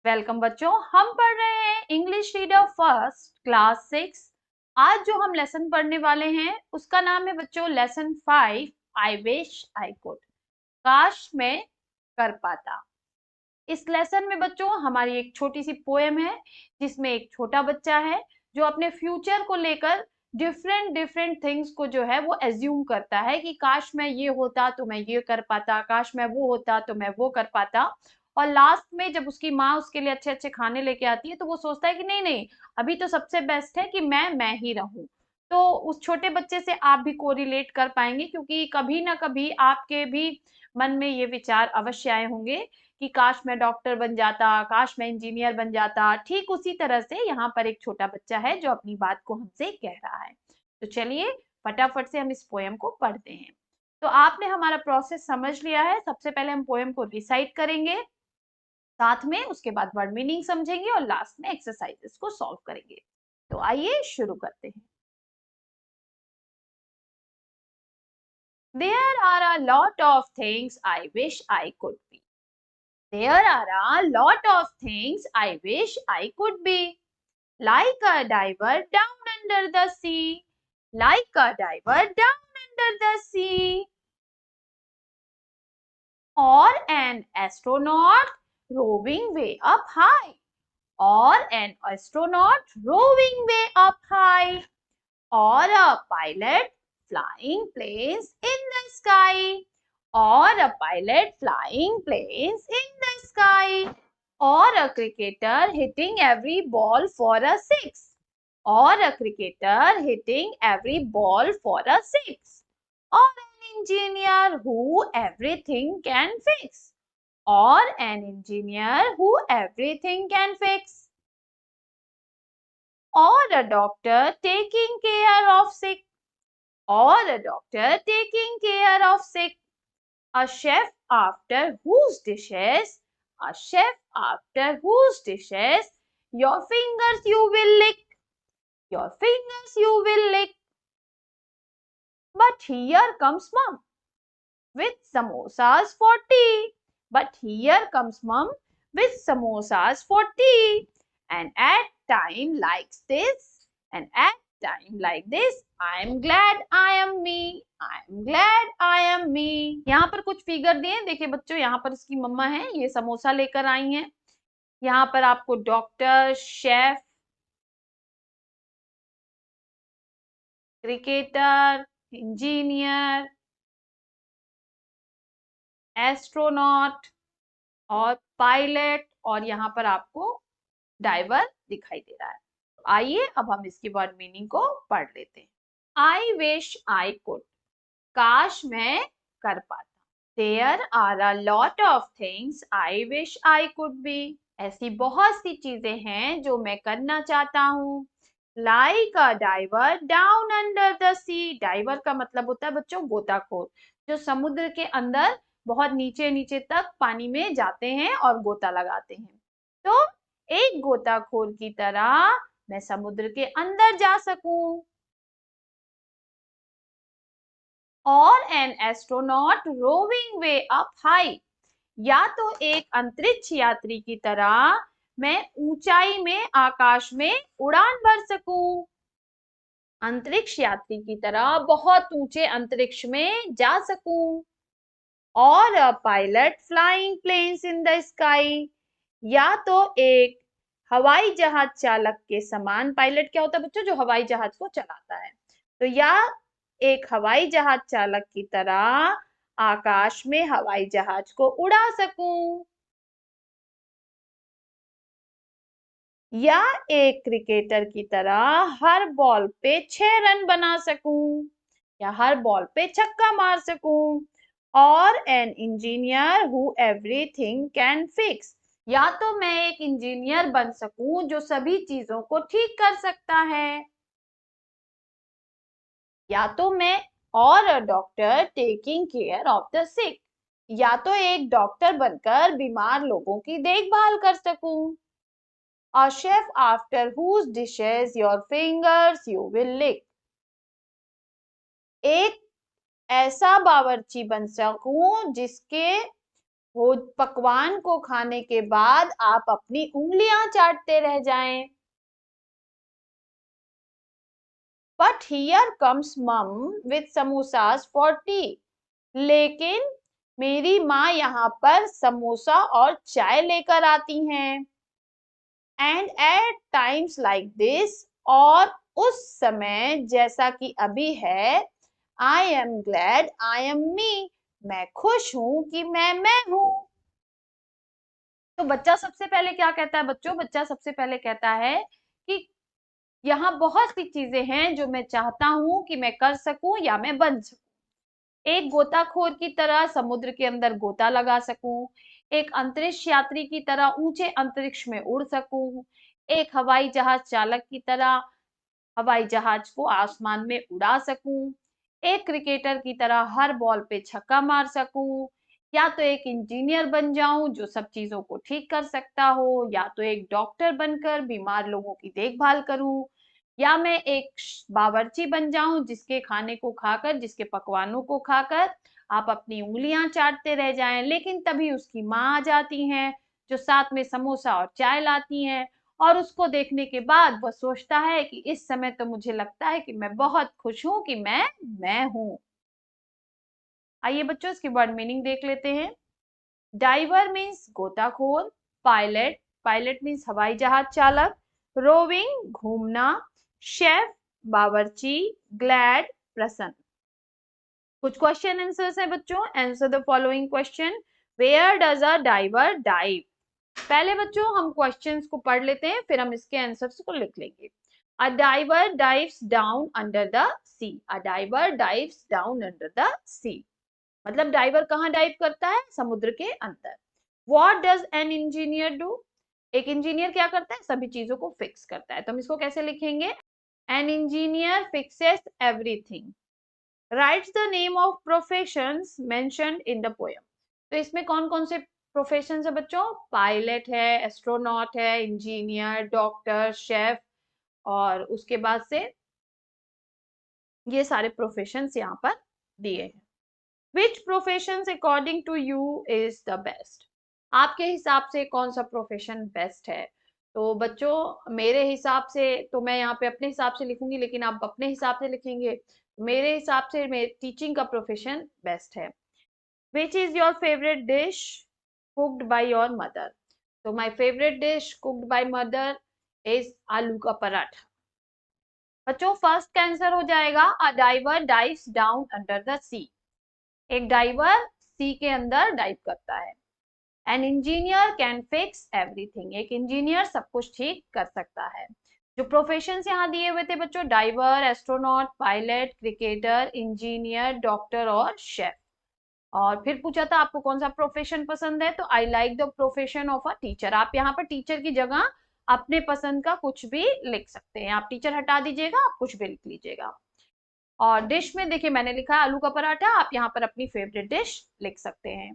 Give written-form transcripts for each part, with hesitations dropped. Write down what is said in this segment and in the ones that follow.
Welcome बच्चों, हम पढ़ रहे हैं इंग्लिश रीडर फर्स्ट क्लास 6। आज जो हम लेसन पढ़ने वाले हैं उसका नाम है बच्चों lesson 5, I wish I could, काश मैं कर पाता। इस लेसन में बच्चों हमारी एक छोटी सी पोएम है जिसमें एक छोटा बच्चा है जो अपने फ्यूचर को लेकर डिफरेंट डिफरेंट थिंग्स को जो है वो एज्यूम करता है कि काश मैं ये होता तो मैं ये कर पाता, काश मैं वो होता तो मैं वो कर पाता। और लास्ट में जब उसकी माँ उसके लिए अच्छे अच्छे खाने लेके आती है तो वो सोचता है कि नहीं नहीं, अभी तो सबसे बेस्ट है कि मैं ही रहूं। तो उस छोटे बच्चे से आप भी कोरिलेट कर पाएंगे क्योंकि कभी ना कभी आपके भी मन में ये विचार अवश्य आए होंगे कि काश मैं डॉक्टर बन जाता, काश मैं इंजीनियर बन जाता। ठीक उसी तरह से यहाँ पर एक छोटा बच्चा है जो अपनी बात को हमसे कह रहा है। तो चलिए फटाफट से हम इस पोएम को पढ़ते हैं। तो आपने हमारा प्रोसेस समझ लिया है। सबसे पहले हम पोएम को रिसाइट करेंगे, साथ में उसके बाद वर्ड मीनिंग समझेंगे और लास्ट में एक्सरसाइजेस को सॉल्व करेंगे। तो आइए शुरू करते हैं। There are a lot of things I wish I could be. There are a lot of things I wish I could be. Like a diver down under the sea. Like a diver down under the sea. Or an astronaut roving way up high. Or an astronaut roving way up high. Or a pilot flying planes in the sky. Or a pilot flying planes in the sky. Or a cricketer hitting every ball for a six. Or a cricketer hitting every ball for a six. Or an engineer who everything can fix. Or an engineer who everything can fix. Or a doctor taking care of sick. Or a doctor taking care of sick. A chef after whose dishes, a chef after whose dishes, your fingers you will lick, your fingers you will lick. But here comes mum with samosas for tea. But here comes mum with samosas for tea. And at time like this, and at time like this, I am glad I am me. I am glad I am me. यहाँ पर कुछ figure दिए, देखिए बच्चों, यहाँ पर इसकी मम्मा है, ये समोसा लेकर आई हैं। यहाँ पर आपको doctor, chef, cricketer, engineer, astronaut और पायलट और यहाँ पर आपको डाइवर दिखाई दे रहा है। आइए अब हम इसकी वर्ड मीनिंग को पढ़ लेते हैं। आई विश आई कुड, काश मैं कर पाता। There are a lot of things I wish I could be, ऐसी बहुत सी चीजें हैं जो मैं करना चाहता हूँ। Like a diver down under the sea, diver का मतलब होता है बच्चों गोताखोर, जो समुद्र के अंदर बहुत नीचे नीचे तक पानी में जाते हैं और गोता लगाते हैं। तो एक गोताखोर की तरह मैं समुद्र के अंदर जा सकूं। और an astronaut roving way up high, या तो एक अंतरिक्ष यात्री की तरह मैं ऊंचाई में आकाश में उड़ान भर सकूं। अंतरिक्ष यात्री की तरह बहुत ऊंचे अंतरिक्ष में जा सकूं। और a pilot flying planes in the sky, या तो एक हवाई जहाज चालक के समान, पायलट क्या होता है बच्चों, जो हवाई जहाज को चलाता है, तो या एक हवाई जहाज चालक की तरह आकाश में हवाई जहाज को उड़ा सकूं। या एक क्रिकेटर की तरह हर बॉल पे 6 रन बना सकूं, या हर बॉल पे छक्का मार सकूं। और an engineer who everything can fix, या तो मैं एक इंजीनियर बन सकूं जो सभी चीजों को ठीक कर सकता है। या तो मैं और a doctor taking care of the sick, या तो एक डॉक्टर बनकर बीमार लोगों की देखभाल कर सकूं। A chef after whose dishes your fingers you will lick, एक ऐसा बावर्ची बन सकूं जिसके वो पकवान को खाने के बाद आप अपनी उंगलियां चाटते रह जाएं। बट हियर कम्स मम विथ समोसास फॉर टी। लेकिन मेरी माँ यहाँ पर समोसा और चाय लेकर आती हैं। And at times like this, और उस समय जैसा कि अभी है, I am glad I am me, मैं खुश हूं कि मैं हूं। तो बच्चा सबसे पहले क्या कहता है बच्चों? बच्चा सबसे पहले कहता है कि यहाँ बहुत सी चीजें हैं जो मैं चाहता हूं कि मैं कर सकूं या मैं बन सकूं। एक गोताखोर की तरह समुद्र के अंदर गोता लगा सकूं, एक अंतरिक्ष यात्री की तरह ऊंचे अंतरिक्ष में उड़ सकूं, एक हवाई जहाज चालक की तरह हवाई जहाज को आसमान में उड़ा सकूं, एक क्रिकेटर की तरह हर बॉल पे छक्का मार सकूं, या तो एक इंजीनियर बन जाऊं जो सब चीजों को ठीक कर सकता हो, या तो एक डॉक्टर बनकर बीमार लोगों की देखभाल करूं, या मैं एक बावर्ची बन जाऊं जिसके खाने को खाकर, जिसके पकवानों को खाकर आप अपनी उंगलियां चाटते रह जाएं। लेकिन तभी उसकी माँ आ जाती हैं जो साथ में समोसा और चाय लाती हैं, और उसको देखने के बाद वह सोचता है कि इस समय तो मुझे लगता है कि मैं बहुत खुश हूं कि मैं हूं। आइए बच्चों इसकी वर्ड मीनिंग देख लेते हैं। डाइवर मीन्स गोताखोर, पायलट, पायलट मीन्स हवाई जहाज चालक, रोविंग घूमना, शेफ बावर्ची, ग्लैड प्रसन्न। कुछ क्वेश्चन आंसर्स हैं बच्चों। Answer the following question. Where does a diver dive? पहले बच्चों हम क्वेश्चंस को पढ़ लेते हैं, फिर हम इसके आंसर्स को लिख लेंगे। A diver dives down under the sea. A diver dives down under the sea मतलब डाइवर कहाँ डाइव करता है? समुद्र के अंदर। What does an engineer do? एक इंजीनियर क्या करता है? सभी चीजों को फिक्स करता है। तो हम इसको कैसे लिखेंगे? An engineer fixes everything. Rights the name of professions mentioned in the poem. तो इसमें कौन कौन से प्रोफेशंस है बच्चों? पायलट है, एस्ट्रोनॉट है, इंजीनियर, डॉक्टर, शेफ, और उसके बाद से ये सारे प्रोफेशंस यहाँ पर दिए हैं। Which professions according to you is the best? आपके हिसाब से कौन सा प्रोफेशन बेस्ट है? तो बच्चों मेरे हिसाब से तो मैं यहाँ पे अपने हिसाब से लिखूंगी, लेकिन आप अपने हिसाब से लिखेंगे। मेरे हिसाब से टीचिंग का प्रोफेशन बेस्ट है। Which is your favorite dish cooked by your mother? So my favorite dish cooked by mother is आलू का पराठा। बच्चों फर्स्ट का आंसर हो जाएगा a diver dives down under the sea. एक डाइवर सी के अंदर डाइव करता है। An engineer can fix everything. एक इंजीनियर सब कुछ ठीक कर सकता है। जो प्रोफेशंस यहाँ दिए हुए थे बच्चों, diver, astronaut, pilot, cricketer, engineer, doctor और शेफ। और फिर पूछा था आपको कौन सा प्रोफेशन पसंद है, तो I like the profession of a teacher. आप यहाँ पर टीचर की जगह अपने पसंद का कुछ भी लिख सकते हैं। आप टीचर हटा दीजिएगा, आप कुछ भी लिख लीजिएगा। और डिश में देखिए मैंने लिखा है आलू का पराठा, आप यहाँ पर अपनी फेवरेट डिश लिख सकते हैं।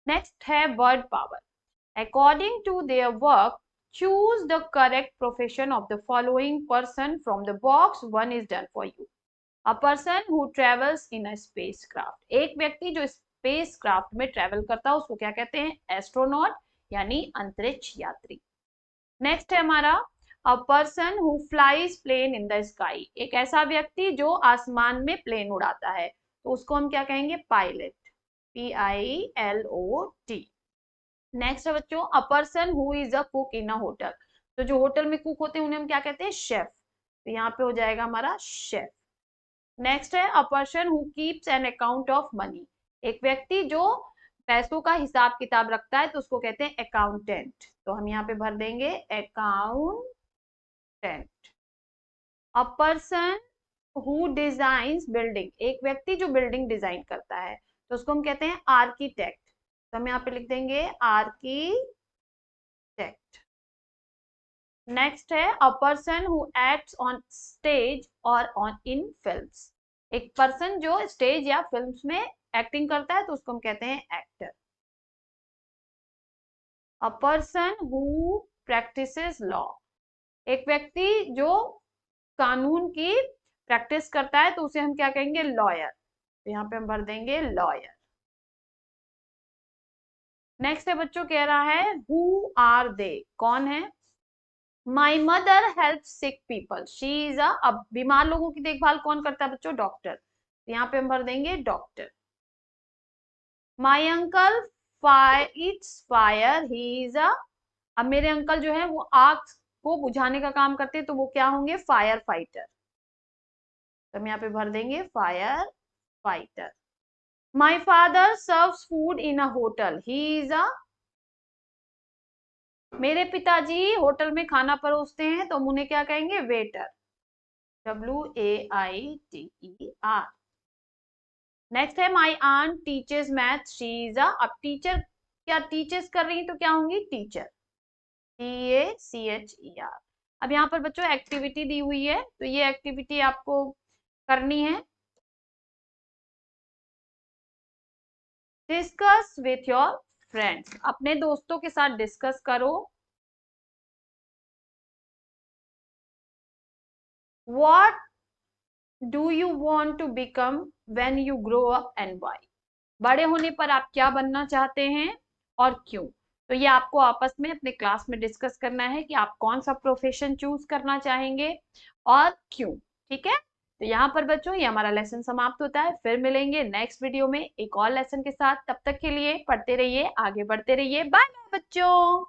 नेक्स्ट है word power. According to their work choose the correct profession of the following person from the box, one is done for you. A person who travels in a spacecraft। एक व्यक्ति जो space craft में travel करता है उसको क्या कहते हैं? एस्ट्रोनॉट यानी अंतरिक्ष यात्री। नेक्स्ट है हमारा a person who flies plane in the sky. एक ऐसा व्यक्ति जो आसमान में प्लेन उड़ाता है, तो उसको हम क्या कहेंगे? Pilot, PILOT। नेक्स्ट है बच्चों अ person who is a cook in a hotel. तो जो होटल में कुक होते हैं उन्हें हम क्या कहते हैं? शेफ। तो यहाँ पे हो जाएगा हमारा शेफ। नेक्स्ट है अ person who keeps an account of money. एक व्यक्ति जो पैसों का हिसाब किताब रखता है तो उसको कहते हैं अकाउंटेंट। तो हम यहाँ पे भर देंगे accountant. A person who designs building. एक व्यक्ति जो बिल्डिंग डिजाइन करता है तो उसको हम कहते हैं आर्किटेक्ट। तो हम यहाँ पे लिख देंगे आर्किटेक्ट। नेक्स्ट है अ person who acts on stage और ऑन इन फिल्म्स। एक पर्सन जो स्टेज या फिल्म्स में एक्टिंग करता है तो उसको हम कहते हैं actor. A person who practices law. एक व्यक्ति जो कानून की प्रैक्टिस करता है तो उसे हम क्या कहेंगे? लॉयर। तो यहाँ पे हम भर देंगे लॉयर। नेक्स्ट है बच्चों, कह रहा है हु आर दे, कौन है? My mother help sick people, she is a, अब बीमार लोगों की देखभाल कौन करता है बच्चों? डॉक्टर। तो यहाँ पे हम भर देंगे doctor. My uncle fights fire, he is a, अब मेरे अंकल जो है वो आग को बुझाने का काम करते हैं, तो वो क्या होंगे? Fire fighter. तो हम यहाँ पे भर देंगे fire fighter. My father serves food in a hotel, he is a, मेरे पिताजी होटल में खाना परोसते हैं, तो हम उन्हें क्या कहेंगे? वेटर। WAITER। नेक्स्ट है my aunt teachers math, she is a, अब टीचर क्या टीचर्स कर रही है तो क्या होंगी? टीचर। TACHER। अब यहाँ पर बच्चों एक्टिविटी दी हुई है, तो ये एक्टिविटी आपको करनी है। डिस्कस विथ योर फ्रेंड्स, अपने दोस्तों के साथ डिस्कस करो। What do you want to become when you grow up and why, बड़े होने पर आप क्या बनना चाहते हैं और क्यों? तो ये आपको आपस में अपने क्लास में डिस्कस करना है कि आप कौन सा प्रोफेशन चूज करना चाहेंगे और क्यों। ठीक है, तो यहाँ पर बच्चों ये हमारा लेसन समाप्त होता है। फिर मिलेंगे नेक्स्ट वीडियो में एक और लेसन के साथ। तब तक के लिए पढ़ते रहिए, आगे बढ़ते रहिए। बाय बाय बच्चों।